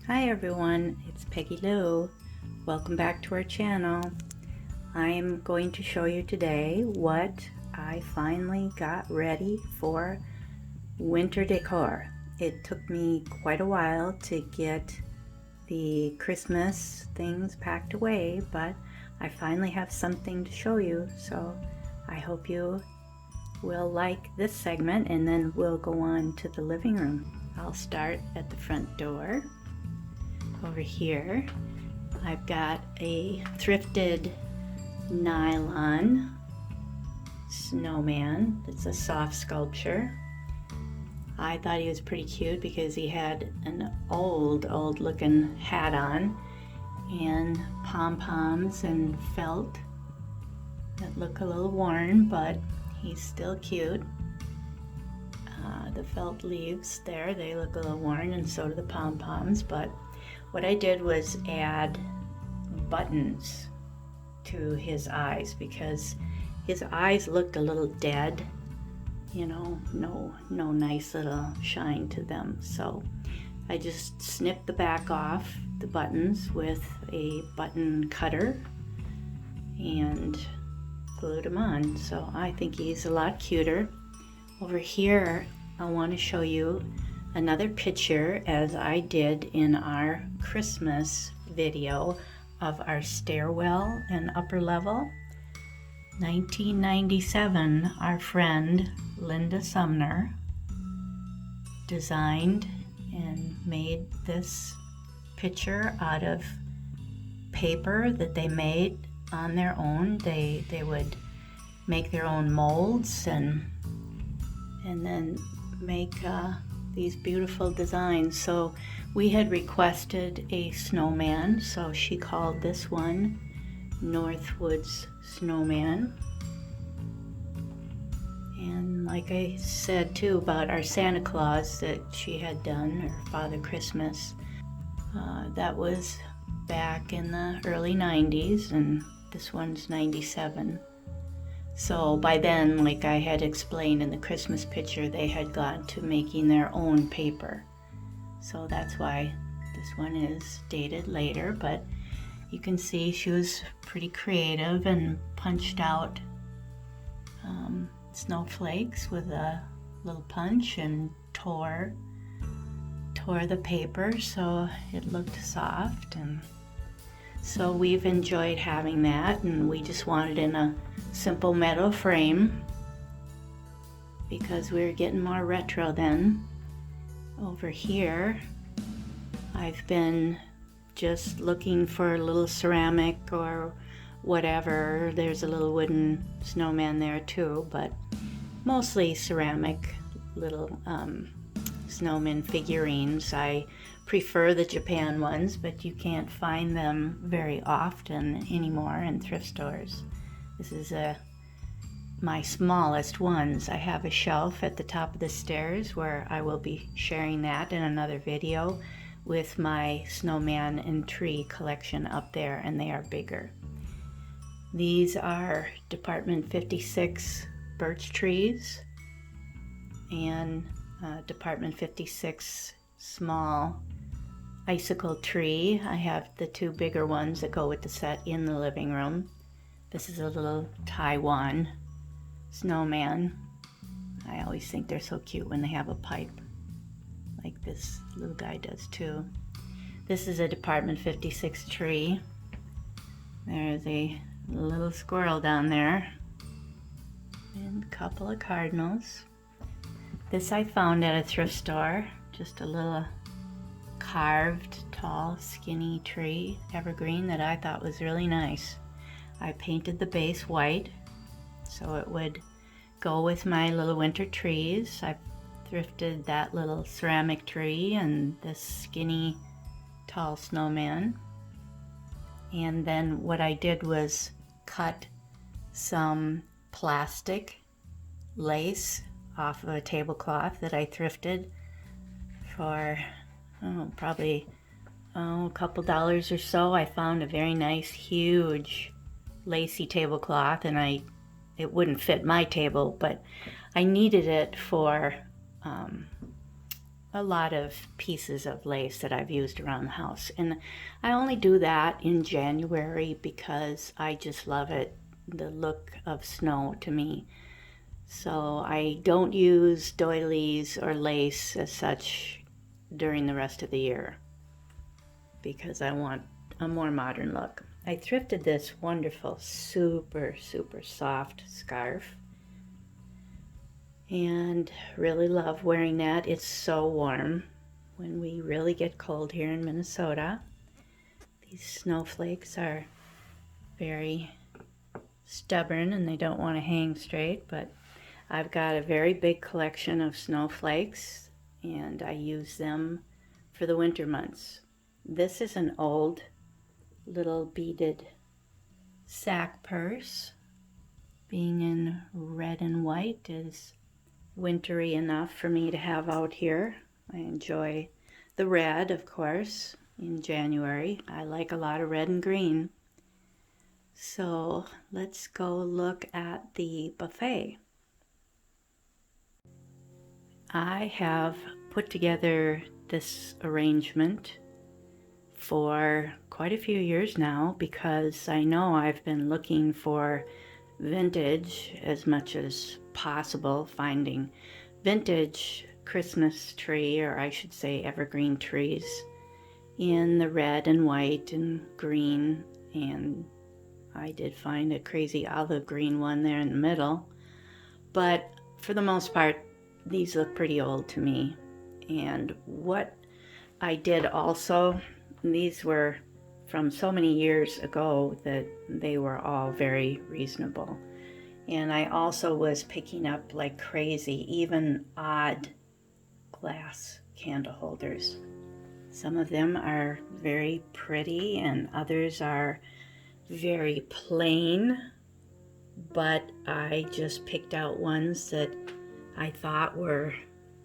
Hi everyone, it's Peggy Lou. Welcome back to our channel. I am going to show you today what I finally got ready for winter decor. It took me quite a while to get the Christmas things packed away, but I finally have something to show you, so I hope you will like this segment and then we'll go on to the living room. I'll start at the front door. Over here I've got a thrifted nylon snowman. It's a soft sculpture. I thought he was pretty cute because he had an old looking hat on and pom-poms and felt that look a little worn, but he's still cute. The felt leaves there, they look a little worn, and so do the pom-poms, but what I did was add buttons to his eyes because his eyes looked a little dead, you know, no nice little shine to them. So I just snipped the back off the buttons with a button cutter and glued them on. So I think he's a lot cuter. Over here I want to show you another picture, as I did in our Christmas video, of our stairwell and upper level. 1997, our friend Linda Sumner designed and made this picture out of paper that they made on their own. They would make their own molds and then make these beautiful designs. So we had requested a snowman, so she called this one Northwoods Snowman. And like I said too about our Santa Claus that she had done, or Father Christmas, that was back in the early 90s, and this one's 97. So by then, like I had explained in the Christmas picture, they had gone to making their own paper. So that's why this one is dated later, but you can see she was pretty creative and punched out snowflakes with a little punch and tore the paper so it looked soft. And so we've enjoyed having that, and we just wanted in a simple metal frame because we were getting more retro then. Over here I've been just looking for a little ceramic or whatever. There's a little wooden snowman there too, but mostly ceramic little snowman figurines. I prefer the Japan ones, but you can't find them very often anymore in thrift stores. This is my smallest ones. I have a shelf at the top of the stairs where I will be sharing that in another video with my snowman and tree collection up there, and they are bigger. These are Department 56 birch trees and Department 56 small icicle tree. I have the two bigger ones that go with the set in the living room. This is a little Taiwan snowman. I always think they're so cute when they have a pipe, like this little guy does too. This is a Department 56 tree. There's a little squirrel down there and a couple of cardinals. This I found at a thrift store, just a little carved, tall, skinny tree, evergreen, that I thought was really nice. I painted the base white so it would go with my little winter trees. I thrifted that little ceramic tree and this skinny, tall snowman. And then what I did was cut some plastic lace off of a tablecloth that I thrifted for probably a couple dollars or so. I found a very nice, huge, lacy tablecloth, and it wouldn't fit my table, but I needed it for a lot of pieces of lace that I've used around the house. And I only do that in January because I just love it, the look of snow to me. So I don't use doilies or lace as such during the rest of the year because I want a more modern look. I thrifted this wonderful, super, super soft scarf and really love wearing that. It's so warm when we really get cold here in Minnesota. These snowflakes are very stubborn and they don't want to hang straight, but I've got a very big collection of snowflakes and I use them for the winter months. This is an old little beaded sack purse. Being in red and white is wintry enough for me to have out here. I enjoy the red, of course, in January. I like a lot of red and green. So let's go look at the buffet. I have put together this arrangement for quite a few years now because I know I've been looking for vintage as much as possible, finding vintage Christmas tree, or I should say evergreen trees, in the red and white and green, and I did find a crazy olive green one there in the middle, but for the most part these look pretty old to me. And what I did also, these were from so many years ago that they were all very reasonable. And I also was picking up like crazy, even odd glass candle holders. Some of them are very pretty and others are very plain, but I just picked out ones that I thought were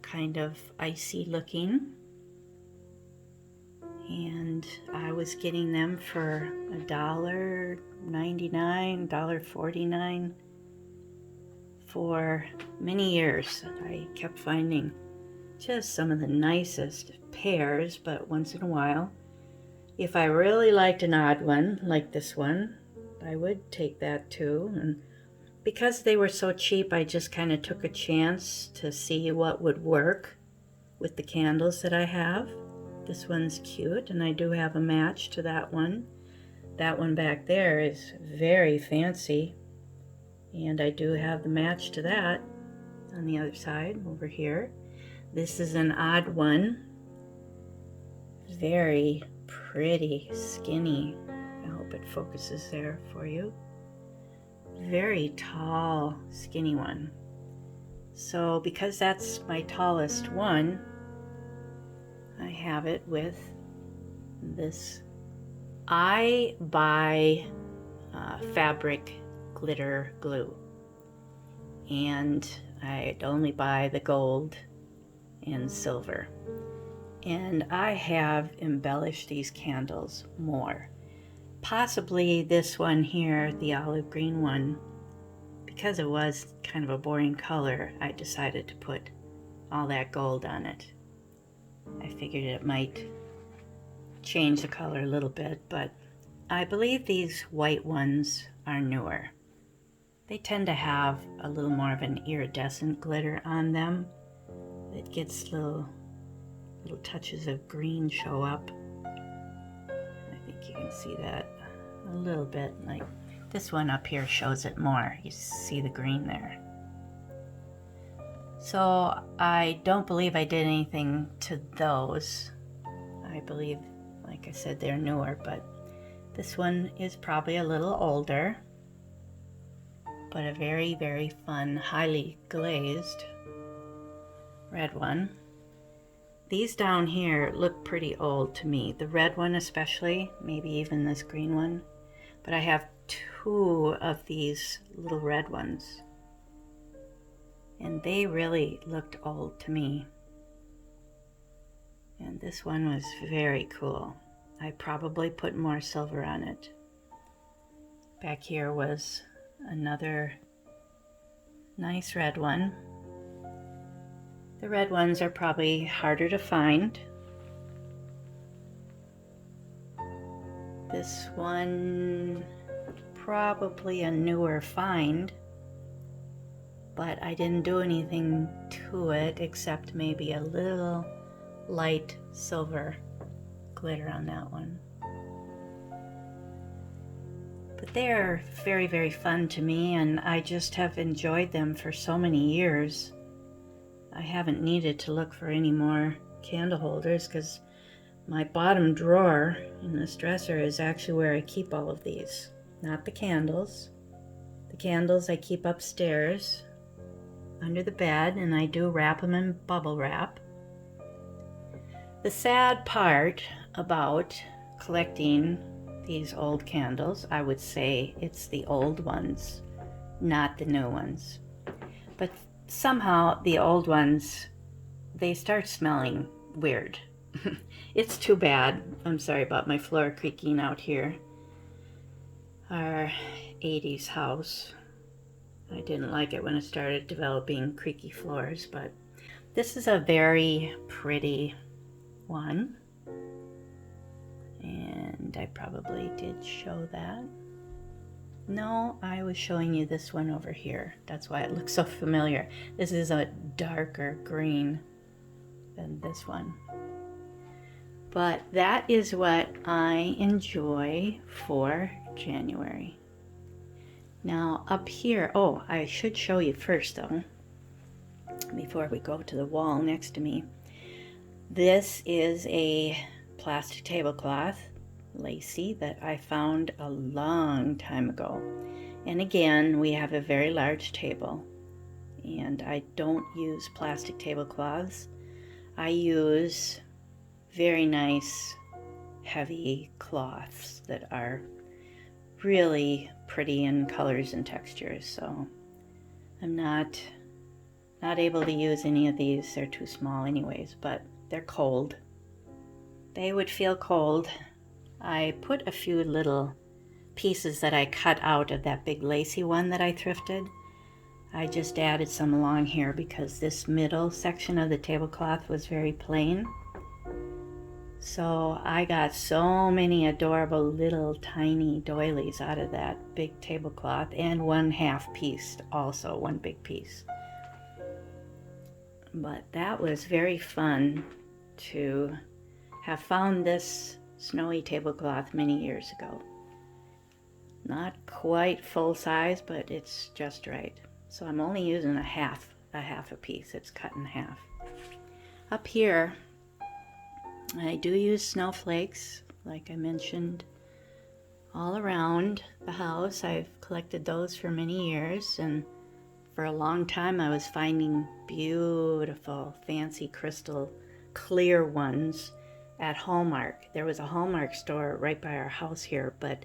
kind of icy looking, and I was getting them for $1.99, $1.49 for many years. I kept finding just some of the nicest pairs, but once in a while, if I really liked an odd one like this one, I would take that too. And because they were so cheap, I just kind of took a chance to see what would work with the candles that I have. This one's cute, and I do have a match to that one. That one back there is very fancy, and I do have the match to that on the other side over here. This is an odd one. Very pretty, skinny. I hope it focuses there for you. Very tall, skinny one. So because that's my tallest one, I have it with this. I buy fabric glitter glue, and I'd only buy the gold and silver. And I have embellished these candles more. Possibly this one here, the olive green one, because it was kind of a boring color, I decided to put all that gold on it. I figured it might change the color a little bit, but I believe these white ones are newer. They tend to have a little more of an iridescent glitter on them. It gets little touches of green show up. I think you can see that a little bit. Like this one up here shows it more. You see the green there. So I don't believe I did anything to those. I believe, like I said, they're newer, but this one is probably a little older, but a very, very fun, highly glazed red one. These down here look pretty old to me. The red one especially, maybe even this green one. But I have two of these little red ones, and they really looked old to me. And this one was very cool. I probably put more silver on it. Back here was another nice red one. The red ones are probably harder to find. This one, probably a newer find, but I didn't do anything to it except maybe a little light silver glitter on that one. But they're very, very fun to me, and I just have enjoyed them for so many years. I haven't needed to look for any more candle holders because my bottom drawer in this dresser is actually where I keep all of these, not the candles. The candles I keep upstairs under the bed, and I do wrap them in bubble wrap. The sad part about collecting these old candles, I would say it's the old ones, not the new ones. But somehow the old ones, they start smelling weird. It's too bad. I'm sorry about my floor creaking out here. Our 80s house. I didn't like it when it started developing creaky floors, but this is a very pretty one. And I probably did show that. No, I was showing you this one over here. That's why it looks so familiar. This is a darker green than this one. But that is what I enjoy for January. Now up here, oh, I should show you first though, before we go to the wall next to me. This is a plastic tablecloth, lacy, that I found a long time ago. And again, we have a very large table, and I don't use plastic tablecloths. I use very nice heavy cloths that are really pretty in colors and textures. So I'm not able to use any of these. They're too small anyways, but they're cold. They would feel cold. I put a few little pieces that I cut out of that big lacy one that I thrifted. I just added some along here because this middle section of the tablecloth was very plain. So I got so many adorable little tiny doilies out of that big tablecloth, and one half piece also, one big piece. But that was very fun to have found this snowy tablecloth many years ago. Not quite full size, but it's just right. So I'm only using a half a piece. It's cut in half. Up here, I do use snowflakes, like I mentioned, all around the house. I've collected those for many years, and for a long time I was finding beautiful, fancy crystal clear ones at Hallmark. There was a Hallmark store right by our house here, but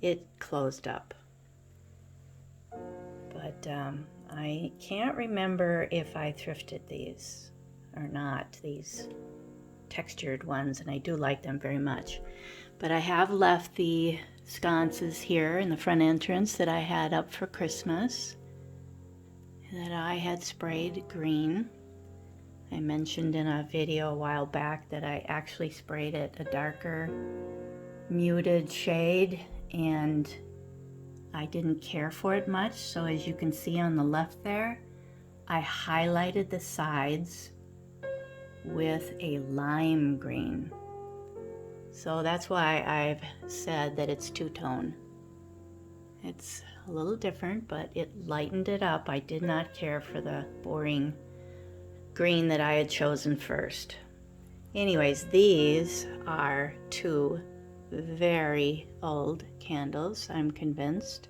it closed up. But I can't remember if I thrifted these or not, these textured ones, and I do like them very much. But I have left the sconces here in the front entrance that I had up for Christmas, that I had sprayed green. I mentioned in a video a while back that I actually sprayed it a darker muted shade, and I didn't care for it much. So as you can see on the left there, I highlighted the sides with a lime green. So that's why I've said that it's two-tone. It's a little different, but it lightened it up. I did not care for the boring green that I had chosen first. Anyways, these are two very old candles, I'm convinced.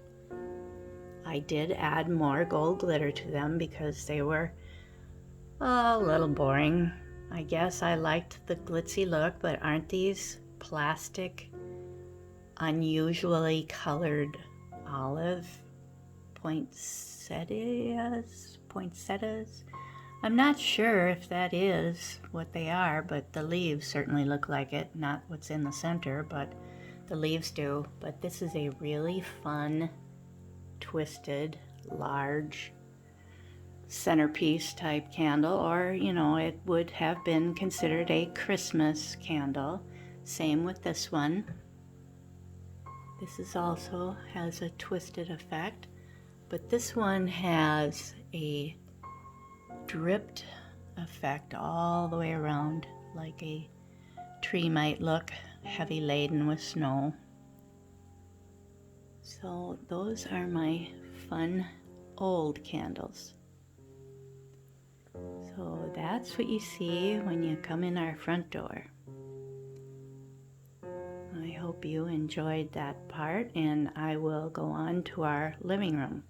I did add more gold glitter to them because they were a little boring. I guess I liked the glitzy look, but aren't these plastic, unusually colored olive poinsettias? I'm not sure if that is what they are, but the leaves certainly look like it. Not what's in the center, but the leaves do. But this is a really fun, twisted, large centerpiece type candle, or you know, it would have been considered a Christmas candle. Same with this one. This is also has a twisted effect, but this one has a dripped effect all the way around, like a tree might look heavy laden with snow. So those are my fun old candles. So that's what you see when you come in our front door. I hope you enjoyed that part, and I will go on to our living room.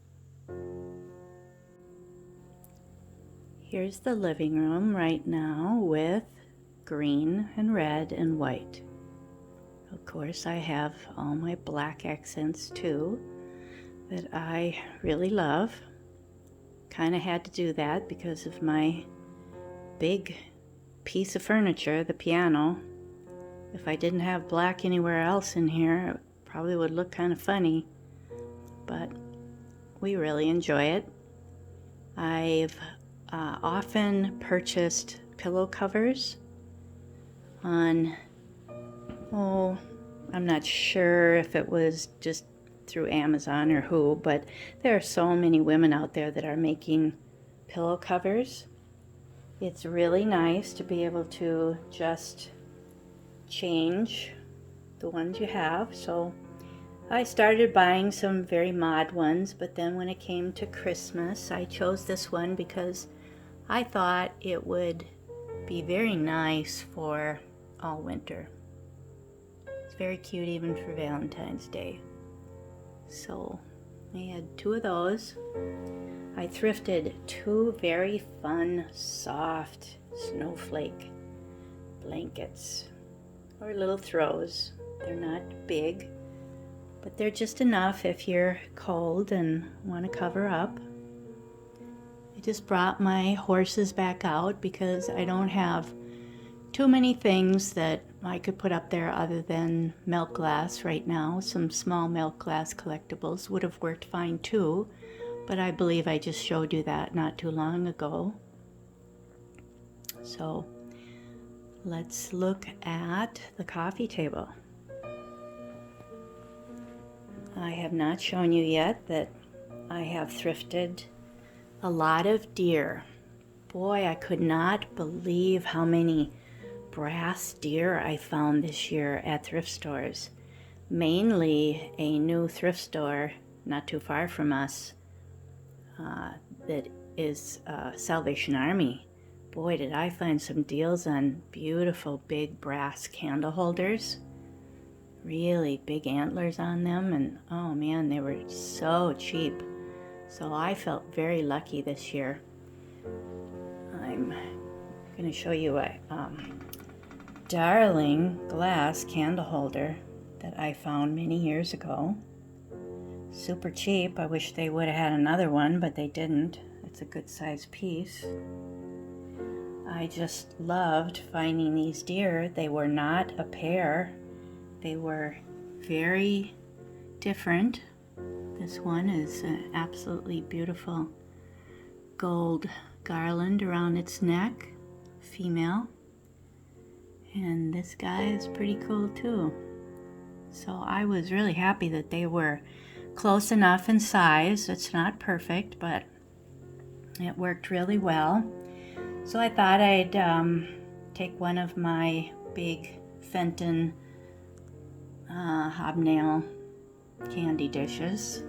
Here's the living room right now with green and red and white. Of course, I have all my black accents too that I really love. Kind of had to do that because of my big piece of furniture, the piano. If I didn't have black anywhere else in here, it probably would look kind of funny, but we really enjoy it. I've often purchased pillow covers on, I'm not sure if it was just through Amazon or who, but there are so many women out there that are making pillow covers. It's really nice to be able to just change the ones you have. So I started buying some very mod ones, but then when it came to Christmas, I chose this one because I thought it would be very nice for all winter. It's very cute even for Valentine's Day. So I had 2 of those. I thrifted 2 very fun, soft snowflake blankets, or little throws. They're not big, but they're just enough if you're cold and want to cover up. I just brought my horses back out because I don't have too many things that I could put up there other than milk glass right now. Some small milk glass collectibles would have worked fine too, but I believe I just showed you that not too long ago. So let's look at the coffee table. I have not shown you yet that I have thrifted a lot of deer. Boy, I could not believe how many brass deer I found this year at thrift stores. Mainly a new thrift store not too far from us that is Salvation Army. Boy, did I find some deals on beautiful big brass candle holders. Really big antlers on them, and oh man, they were so cheap. So I felt very lucky this year. I'm going to show you a darling glass candle holder that I found many years ago. Super cheap. I wish they would have had another one, but they didn't. It's a good size piece. I just loved finding these deer. They were not a pair. They were very different. This one is an absolutely beautiful gold garland around its neck, female. And this guy is pretty cool too. So I was really happy that they were close enough in size. It's not perfect, but it worked really well. So I thought I'd take one of my big Fenton hobnail candy dishes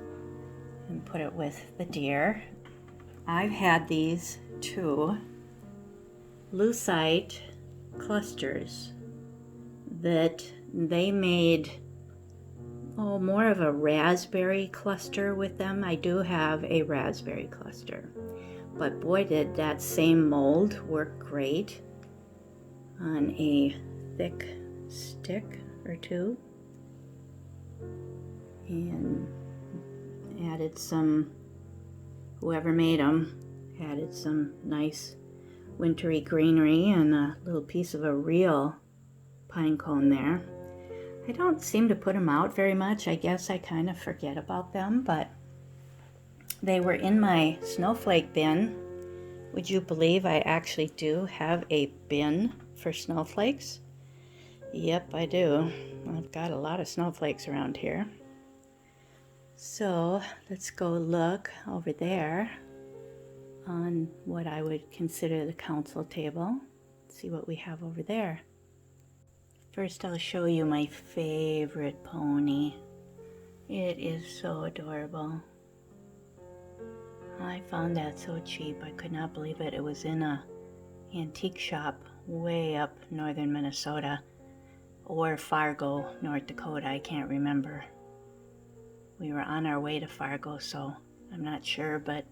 and put it with the deer. I've had these 2 lucite clusters that they made more of a raspberry cluster with them. I do have a raspberry cluster, but boy, did that same mold work great on a thick stick or 2. And added some, whoever made them added some nice wintry greenery and a little piece of a real pine cone there. I don't seem to put them out very much. I guess I kind of forget about them, but they were in my snowflake bin Would you believe I actually do have a bin for snowflakes? Yep, I do. I've got a lot of snowflakes around here. So let's go look over there on what I would consider the council table. See what we have over there. First, I'll show you my favorite pony. It is so adorable. I found that so cheap. I could not believe it. It was in a antique shop way up northern Minnesota or Fargo, North Dakota. I can't remember. We were on our way to Fargo, so I'm not sure, but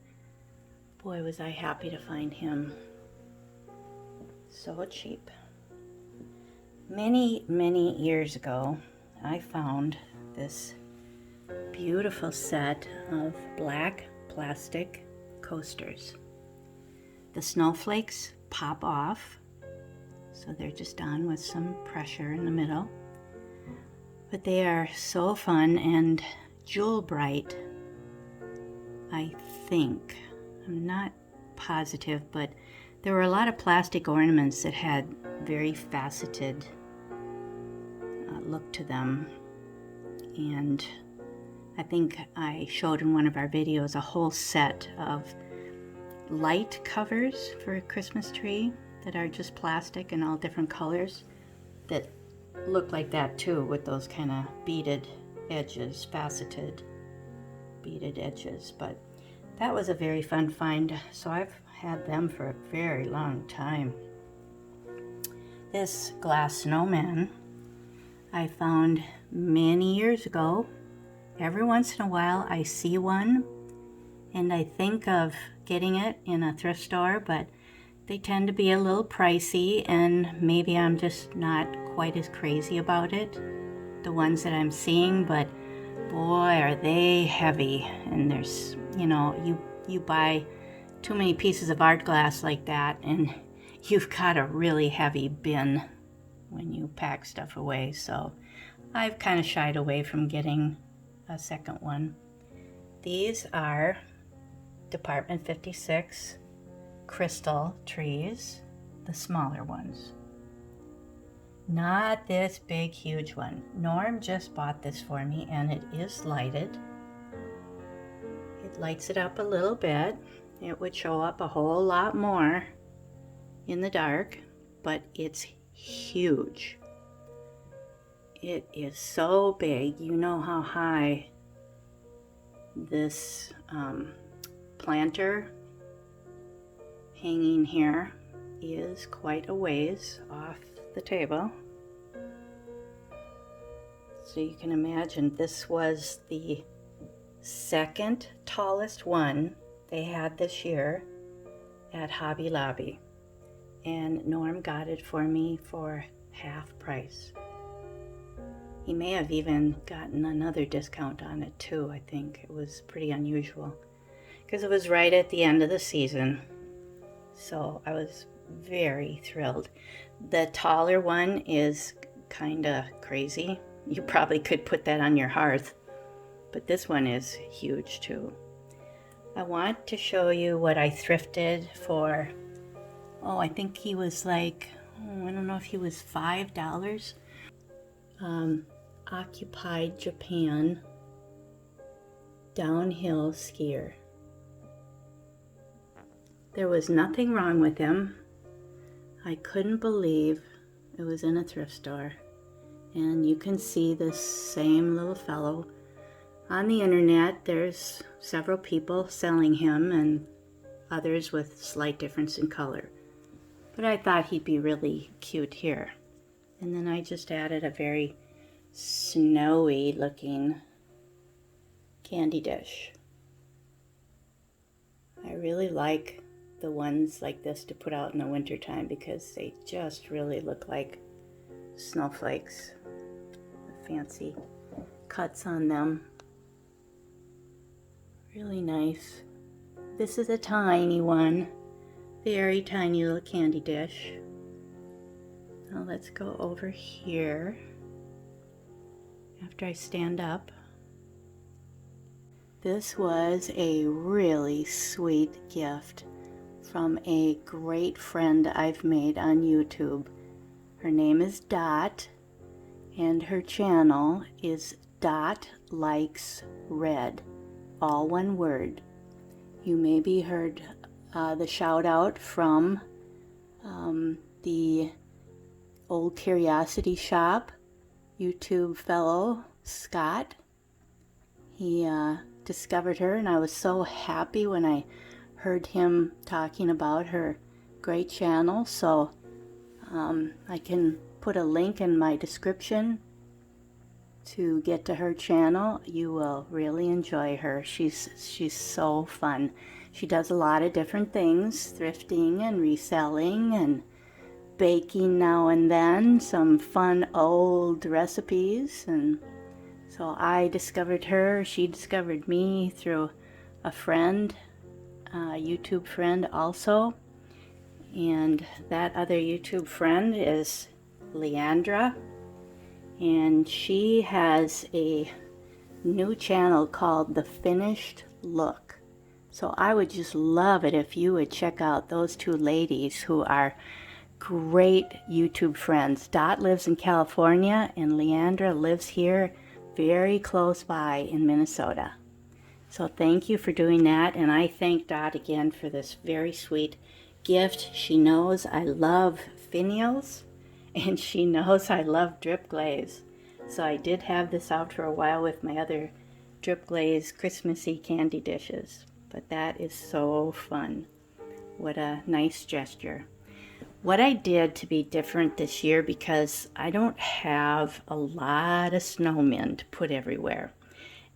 boy, was I happy to find him. So cheap. Many, many years ago, I found this beautiful set of black plastic coasters. The snowflakes pop off, so they're just on with some pressure in the middle. But they are so fun and jewel bright, I think. I'm not positive, but there were a lot of plastic ornaments that had very faceted look to them. And I think I showed in one of our videos a whole set of light covers for a Christmas tree that are just plastic and all different colors that look like that too, with those kind of beaded edges, faceted beaded edges. But that was a very fun find, so I've had them for a very long time. This glass snowman I found many years ago. Every once in a while I see one and I think of getting it in a thrift store, but they tend to be a little pricey and maybe I'm just not quite as crazy about it, the ones that I'm seeing, but boy are they heavy. And there's, you know, you buy too many pieces of art glass like that and you've got a really heavy bin when you pack stuff away. So I've kind of shied away from getting a second one. These are Department 56 crystal trees, the smaller ones. Not this big, huge one. Norm just bought this for me and it is lighted. It lights it up a little bit. It would show up a whole lot more in the dark, but it's huge. It is so big. You know how high this planter hanging here is, quite a ways off the table. So you can imagine this was the second tallest one they had this year at Hobby Lobby, and Norm got it for me for half price. He may have even gotten another discount on it too. I think it was pretty unusual because it was right at the end of the season. So I was very thrilled. The taller one is kind of crazy. You probably could put that on your hearth, but this one is huge too. I want to show you what I thrifted for. Oh, I think he was like, I don't know if he was $5. Occupied Japan downhill skier. There was nothing wrong with him. I couldn't believe it was in a thrift store. And you can see this same little fellow on the internet. There's several people selling him and others with slight difference in color. But I thought he'd be really cute here. And then I just added a very snowy looking candy dish. I really like the ones like this to put out in the winter time because they just really look like snowflakes. The fancy cuts on them. Really nice. This is a tiny one. Very tiny little candy dish. Now let's go over here. After I stand up. This was a really sweet gift from a great friend I've made on YouTube. Her name is Dot, and her channel is Dot Likes Red, all one word. You maybe heard the shout out from the Old Curiosity Shop YouTube fellow Scott. He discovered her, and I was so happy when I heard him talking about her great channel. So I can put a link in my description to get to her channel. You will really enjoy her. She's so fun. She does a lot of different things, thrifting and reselling and baking now and then, some fun old recipes. And so I discovered her, she discovered me through a friend, a YouTube friend also. And that other YouTube friend is LeAndra, and she has a new channel called The Finished Look. So I would just love it if you would check out those two ladies who are great YouTube friends. Dot lives in California and LeAndra lives here very close by in Minnesota. So thank you for doing that, and I thank Dot again for this very sweet gift. She knows I love finials, and she knows I love drip glaze. So I did have this out for a while with my other drip glaze Christmassy candy dishes. But that is so fun. What a nice gesture. What I did to be different this year, because I don't have a lot of snowmen to put everywhere,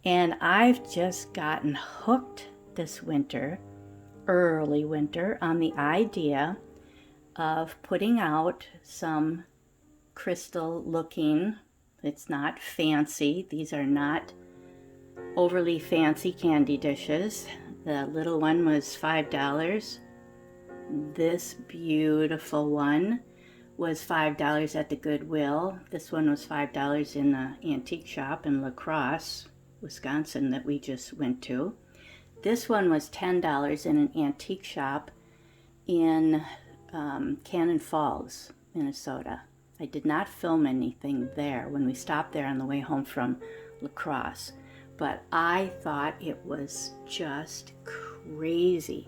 and I've just gotten hooked this winter, early winter, on the idea of putting out some crystal looking, it's not fancy, these are not overly fancy candy dishes. The little one was $5. This beautiful one was $5 at the Goodwill. This one was $5 in the antique shop in La Crosse, Wisconsin, that we just went to. This one was $10 in an antique shop in Cannon Falls, Minnesota. I did not film anything there when we stopped there on the way home from La Crosse, but I thought it was just crazy.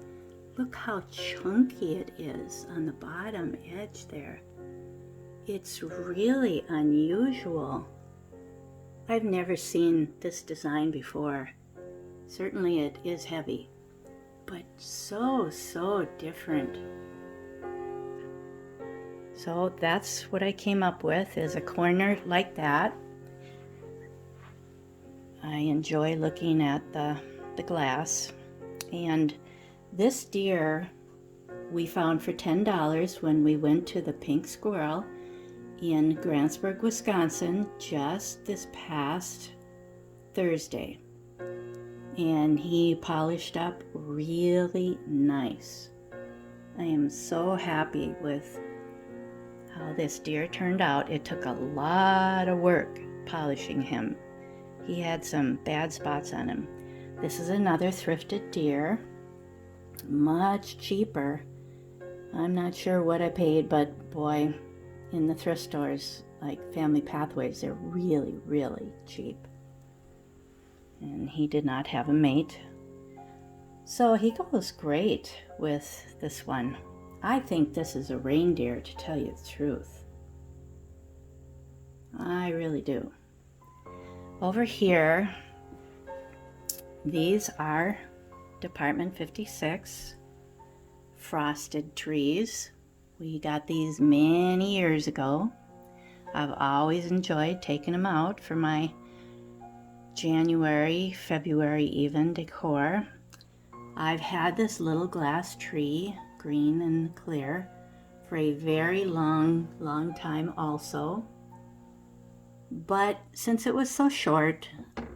Look how chunky it is on the bottom edge there. It's really unusual. I've never seen this design before. Certainly it is heavy, but so different. So that's what I came up with, is a corner like that. I enjoy looking at the glass. And this deer we found for $10 when we went to the Pink Squirrel in Grantsburg, Wisconsin, just this past Thursday. And he polished up really nice. I am so happy with how this deer turned out. It took a lot of work polishing him. He had some bad spots on him. This is another thrifted deer, much cheaper. I'm not sure what I paid, but boy, in the thrift stores like Family Pathways, they're really cheap. And he did not have a mate, so he goes great with this one. I think this is a reindeer, to tell you the truth. I really do. Over here, these are Department 56 frosted trees. We got these many years ago. I've always enjoyed taking them out for my January, February even decor. I've had this little glass tree, green and clear, for a very long time also. But since it was so short,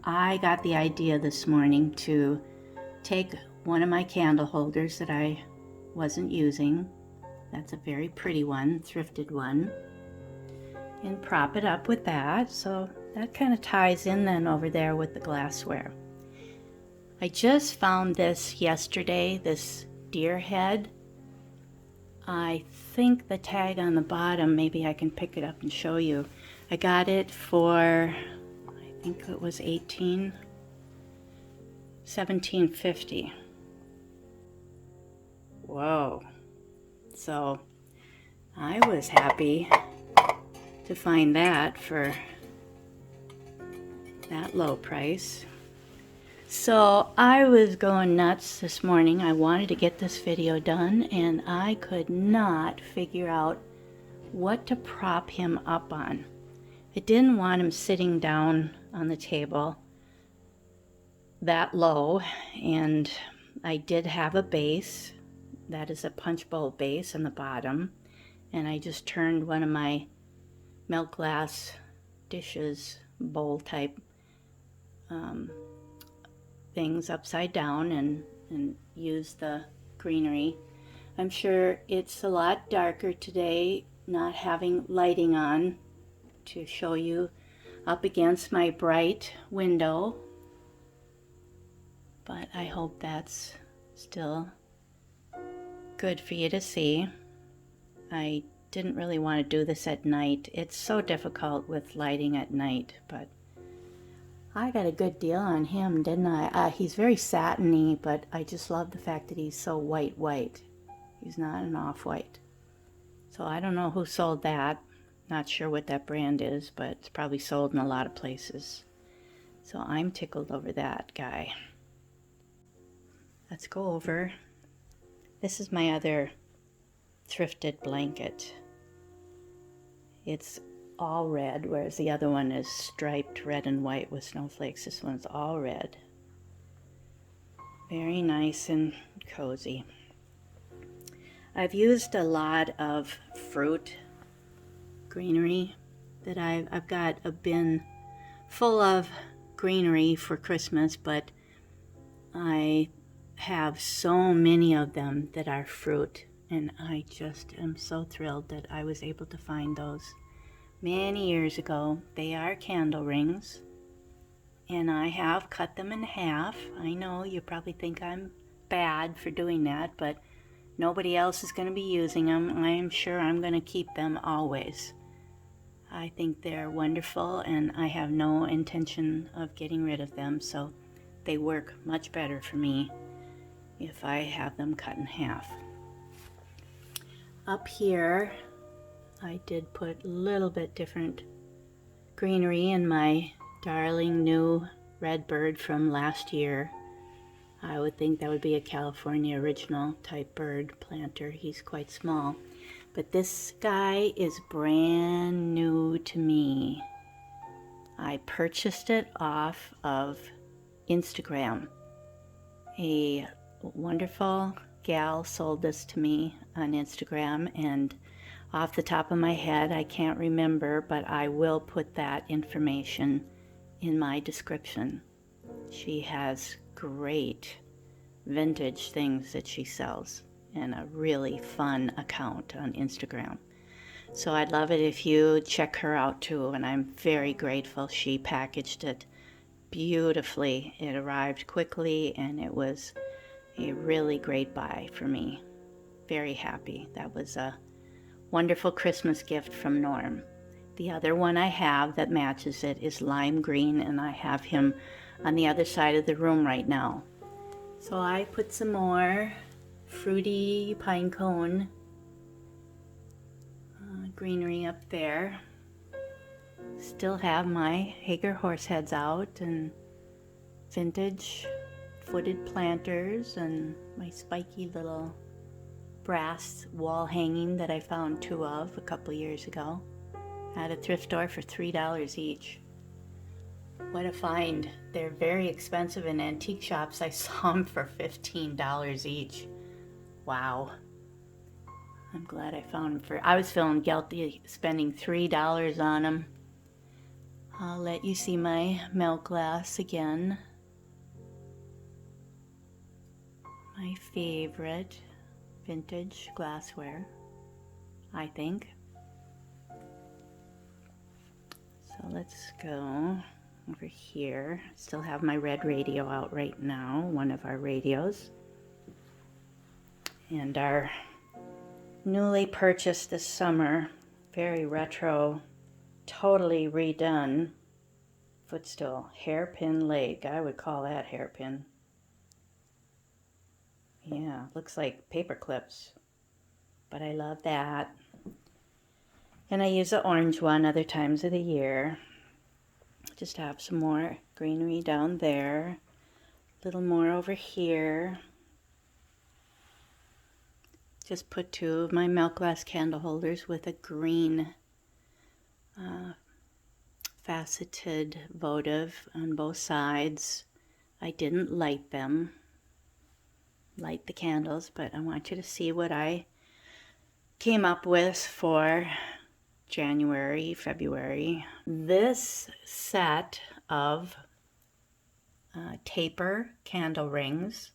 I got the idea this morning to take one of my candle holders that I wasn't using, that's a very pretty one, thrifted one, and prop it up with that. So that kind of ties in then over there with the glassware. I just found this yesterday, this deer head. I think the tag on the bottom, maybe I can pick it up and show you. I got it for, I think it was $17.50. Whoa. So I was happy to find that for that low price. So I was going nuts this morning. I wanted to get this video done and I could not figure out what to prop him up on. I didn't want him sitting down on the table that low, and I did have a base. That is a punch bowl base on the bottom, and I just turned one of my milk glass dishes, bowl type things upside down and used the greenery. I'm sure it's a lot darker today, not having lighting on to show you up against my bright window, but I hope that's still good for you to see. I didn't really want to do this at night. It's so difficult with lighting at night, but I got a good deal on him, didn't I? He's very satiny, but I just love the fact that he's so white. He's not an off-white. So I don't know who sold that. Not sure what that brand is, but it's probably sold in a lot of places. So I'm tickled over that guy. Let's go over. This is my other thrifted blanket. It's all red, whereas the other one is striped red and white with snowflakes. This one's all red. Very nice and cozy. I've used a lot of fruit greenery that I've got a bin full of greenery for Christmas, but I have so many of them that are fruit, and I just am so thrilled that I was able to find those many years ago. They are candle rings, and I have cut them in half. I know you probably think I'm bad for doing that, but nobody else is going to be using them. I am sure I'm going to keep them always. I think they're wonderful, and I have no intention of getting rid of them, so they work much better for me if I have them cut in half. Up here, I did put a little bit different greenery in my darling new red bird from last year. I would think that would be a California original type bird planter. He's quite small. But this guy is brand new to me. I purchased it off of Instagram. A wonderful gal sold this to me on Instagram, and off the top of my head, I can't remember, but I will put that information in my description. She has great vintage things that she sells and a really fun account on Instagram. So I'd love it if you check her out too, and I'm very grateful. She packaged it beautifully. It arrived quickly, and it was a really great buy for me. Very happy. That was a wonderful Christmas gift from Norm. The other one I have that matches it is lime green, and I have him on the other side of the room right now. So I put some more fruity pine cone greenery up there. Still have my Hager horse heads out and vintage footed planters and my spiky little brass wall hanging that I found 2 of a couple years ago at a thrift store for $3 each. What a find. They're very expensive in antique shops. I saw them for $15 each. Wow. I'm glad I found them I was feeling guilty spending $3 on them. I'll let you see my milk glass again. My favorite vintage glassware, I think. So let's go over here. Still have my red radio out right now, one of our radios. And our newly purchased this summer, very retro, totally redone footstool, hairpin leg. I would call that hairpin. Yeah, looks like paper clips, but I love that. And I use the orange one other times of the year. Just have some more greenery down there, a little more over here. Just put 2 of my milk glass candle holders with a green faceted votive on both sides. I didn't light them, light the candles, but I want you to see what I came up with for January, February. This set of taper candle rings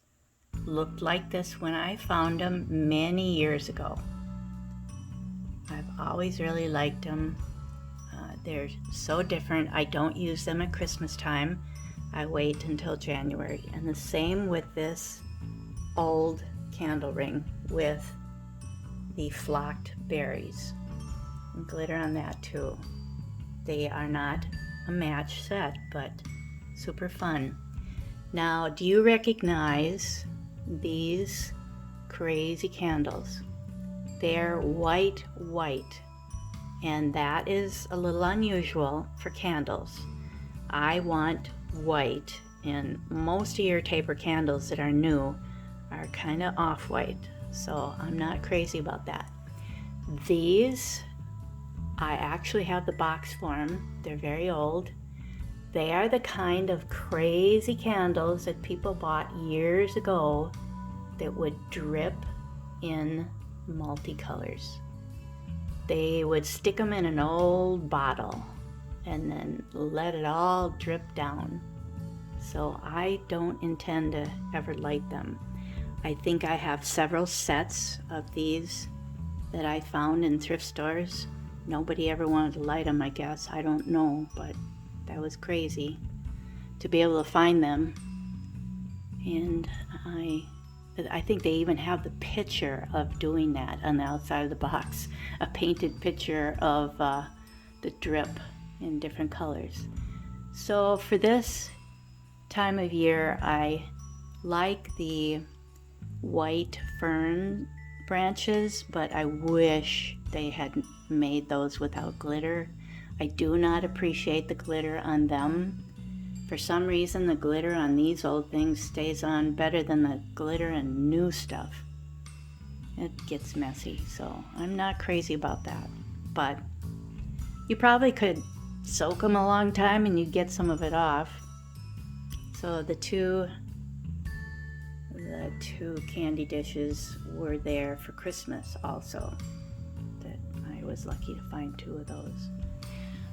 looked like this when I found them many years ago. I've always really liked them. They're so different. I don't use them at Christmas time. I wait until January. And the same with this old candle ring with the flocked berries. And glitter on that too. They are not a match set, but super fun. Now, do you recognize these crazy candles? They're white, and that is a little unusual for candles. I want white, and most of your taper candles that are new are kind of off-white, so I'm not crazy about that. These, I actually have the box for them. They're very old. They are the kind of crazy candles that people bought years ago that would drip in multicolors. They would stick them in an old bottle and then let it all drip down. So I don't intend to ever light them. I think I have several sets of these that I found in thrift stores. Nobody ever wanted to light them, I guess. I don't know, but that was crazy to be able to find them. And I think they even have the picture of doing that on the outside of the box, a painted picture of the drip in different colors. So for this time of year, I like the white fern branches, but I wish they had made those without glitter. I do not appreciate the glitter on them. For some reason, the glitter on these old things stays on better than the glitter in new stuff. It gets messy, so I'm not crazy about that. But you probably could soak them a long time and you'd get some of it off. So the two candy dishes were there for Christmas also. That I was lucky to find 2 of those.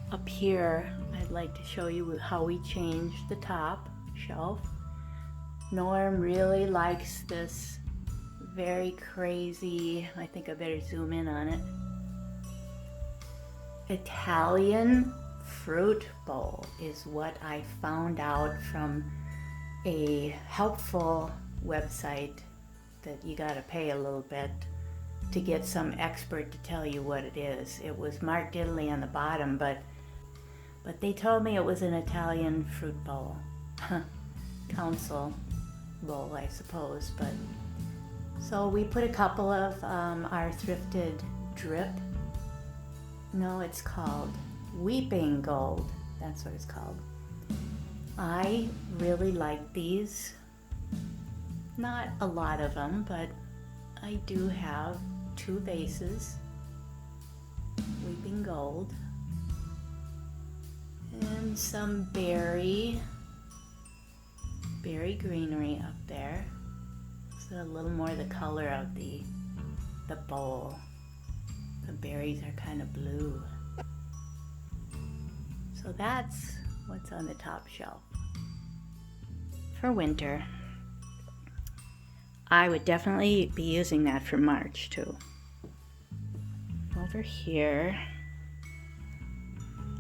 Up here, I'd like to show you how we changed the top shelf. Norm really likes this very crazy, I think I better zoom in on it, Italian fruit bowl is what I found out from a helpful website that you gotta pay a little bit to get some expert to tell you what it is. It was marked Italy on the bottom, but they told me it was an Italian fruit bowl. Council bowl, I suppose. But so we put a couple of our thrifted drip. No, it's called Weeping Gold. That's what it's called. I really like these. Not a lot of them, but I do have 2 vases. Weeping Gold. And some berry greenery up there. So a little more the color of the bowl. The berries are kind of blue. So that's what's on the top shelf for winter. I would definitely be using that for March too. Over here,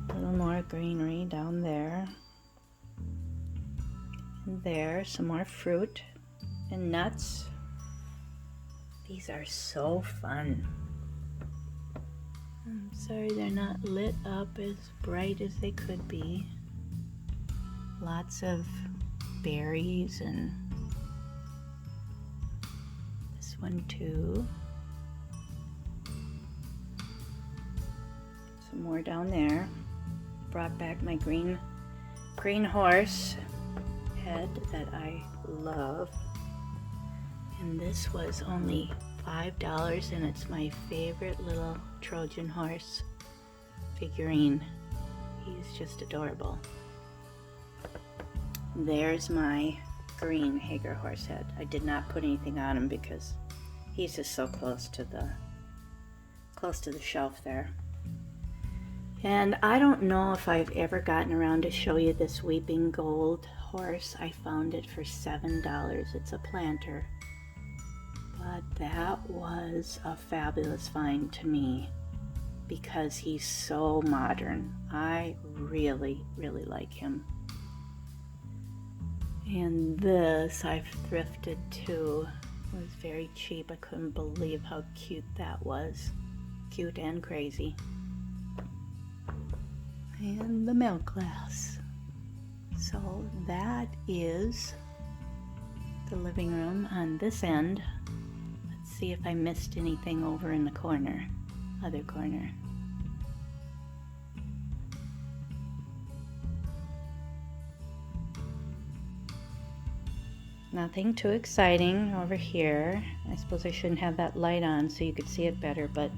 a little more greenery down there. And there, some more fruit and nuts. These are so fun. I'm sorry they're not lit up as bright as they could be. Lots of berries, and this one too. Some more down there. Brought back my green horse head that I love. And this was only $5, and it's my favorite little Trojan horse figurine. He's just adorable. There's my green Hager horse head. I did not put anything on him because he's just so close to the shelf there. And I don't know if I've ever gotten around to show you this weeping gold horse. I found it for $7. It's a planter. But that was a fabulous find to me because he's so modern. I really, really like him. And this I've thrifted too. It was very cheap. I couldn't believe how cute that was. Cute and crazy. And the milk glass. So that is the living room on this end. Let's see if I missed anything over in the other corner. Nothing too exciting over here. I suppose I shouldn't have that light on so you could see it better, but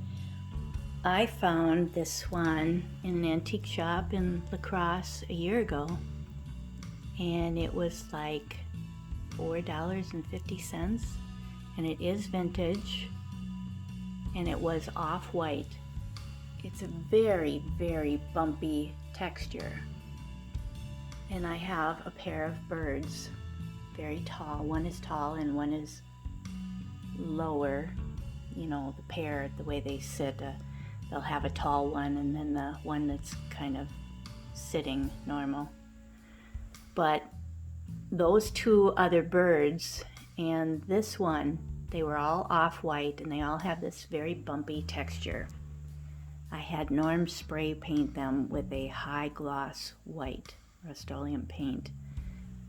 I found this one in an antique shop in La Crosse a year ago, and it was like $4.50, and it is vintage, and it was off-white. It's a very, very bumpy texture, and I have a pair of birds, very tall. One is tall and one is lower. You know, the pair, the way they sit, they'll have a tall one and then the one that's kind of sitting normal. But those two other birds and this one, they were all off-white and they all have this very bumpy texture. I had Norm spray paint them with a high gloss white Rust-Oleum paint,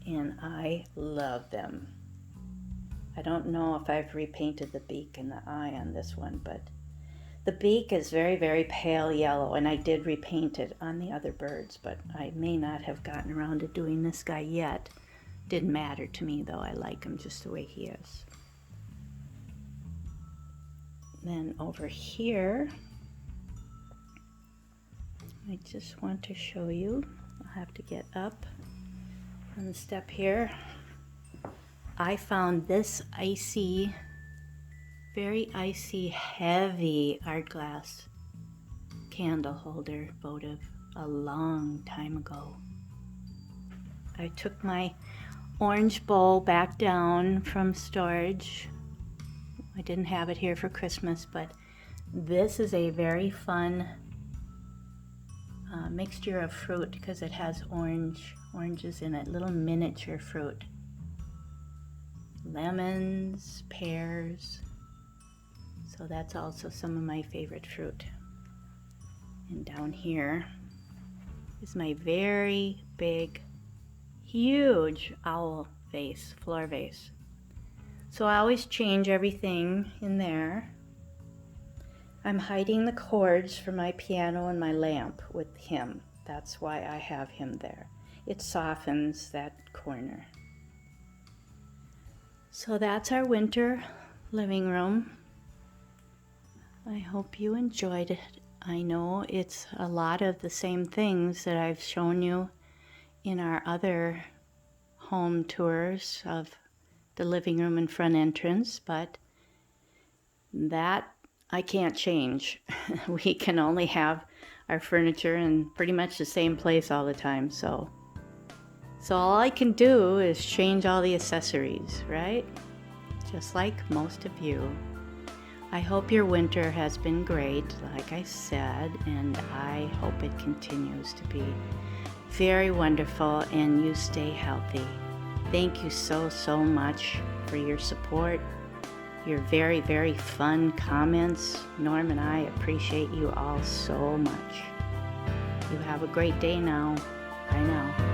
and I love them. I don't know if I've repainted the beak and the eye on this one, but the beak is very, very pale yellow, and I did repaint it on the other birds, but I may not have gotten around to doing this guy yet. Didn't matter to me though. I like him just the way he is. Then over here, I just want to show you. I'll have to get up on the step here. I found this icy, very icy, heavy art glass candle holder votive a long time ago. I took my orange bowl back down from storage. I didn't have it here for Christmas, but this is a very fun mixture of fruit because it has oranges in it, little miniature fruit. Lemons, pears. So that's also some of my favorite fruit. And down here is my very big, huge owl vase, floor vase. So I always change everything in there. I'm hiding the cords for my piano and my lamp with him. That's why I have him there. It softens that corner. So that's our winter living room. I hope you enjoyed it. I know it's a lot of the same things that I've shown you in our other home tours of the living room and front entrance, but that I can't change. We can only have our furniture in pretty much the same place all the time, so all I can do is change all the accessories, right? Just like most of you. I hope your winter has been great, like I said, and I hope it continues to be very wonderful and you stay healthy. Thank you so much for your support. your very, very fun comments. Norm and I appreciate you all so much. You have a great day now. Bye now.